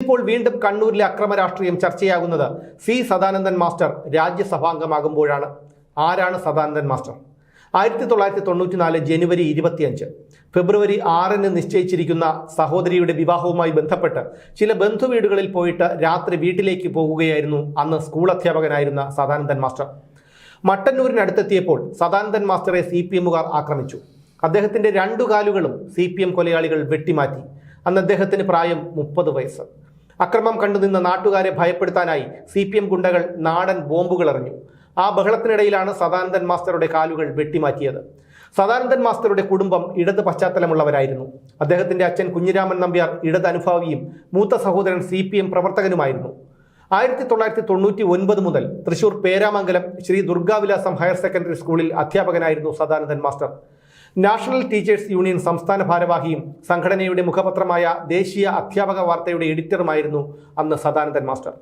ഇന്നിപ്പോൾ വീണ്ടും കണ്ണൂരിലെ അക്രമ രാഷ്ട്രീയം ചർച്ചയാകുന്നത് സി സദാനന്ദൻ മാസ്റ്റർ രാജ്യസഭാംഗമാകുമ്പോഴാണ്. ആരാണ് സദാനന്ദൻ മാസ്റ്റർ? 1994 ജനുവരി 25 ഫെബ്രുവരി 6 നിശ്ചയിച്ചിരിക്കുന്ന സഹോദരിയുടെ വിവാഹവുമായി ബന്ധപ്പെട്ട് ചില ബന്ധുവീടുകളിൽ പോയിട്ട് രാത്രി വീട്ടിലേക്ക് പോകുകയായിരുന്നു അന്ന് സ്കൂൾ അധ്യാപകനായിരുന്ന സദാനന്ദൻ മാസ്റ്റർ. മട്ടന്നൂരിനടുത്തെത്തിയപ്പോൾ സദാനന്ദൻ മാസ്റ്ററെ CPMകാർ ആക്രമിച്ചു. അദ്ദേഹത്തിന്റെ 2 കാലുകളും CPM കൊലയാളികൾ വെട്ടിമാറ്റി. അന്ന് അദ്ദേഹത്തിന് പ്രായം 30 വയസ്സ്. അക്രമം കണ്ടുനിന്ന നാട്ടുകാരെ ഭയപ്പെടുത്താനായി CPM ഗുണ്ടകൾ നാടൻ ബോംബുകൾ എറിഞ്ഞു. ആ ബഹളത്തിനിടയിലാണ് സദാനന്ദൻ മാസ്റ്ററുടെ കാലുകൾ വെട്ടിമാറ്റിയത്. സദാനന്ദൻ മാസ്റ്ററുടെ കുടുംബം ഇടത് പശ്ചാത്തലമുള്ളവരായിരുന്നു. അദ്ദേഹത്തിന്റെ അച്ഛൻ കുഞ്ഞിരാമൻ നമ്പ്യാർ ഇടത് അനുഭാവിയും മൂത്ത സഹോദരൻ CPM പ്രവർത്തകനുമായിരുന്നു. 1999 മുതൽ തൃശൂർ പേരാമംഗലം ശ്രീ ദുർഗാവിലാസം ഹയർ സെക്കൻഡറി സ്കൂളിൽ അധ്യാപകനായിരുന്നു Sadanandan master. National teachers union സംസ്ഥാന ഭാരവാഹിയും സംഘടനയുടെ മുഖപത്രമായ ദേശീയ അധ്യാപക വാർത്തയുടെ എഡിറ്ററുമായിരുന്നു അന്ന് സദാനന്ദൻ മാസ്റ്റർ.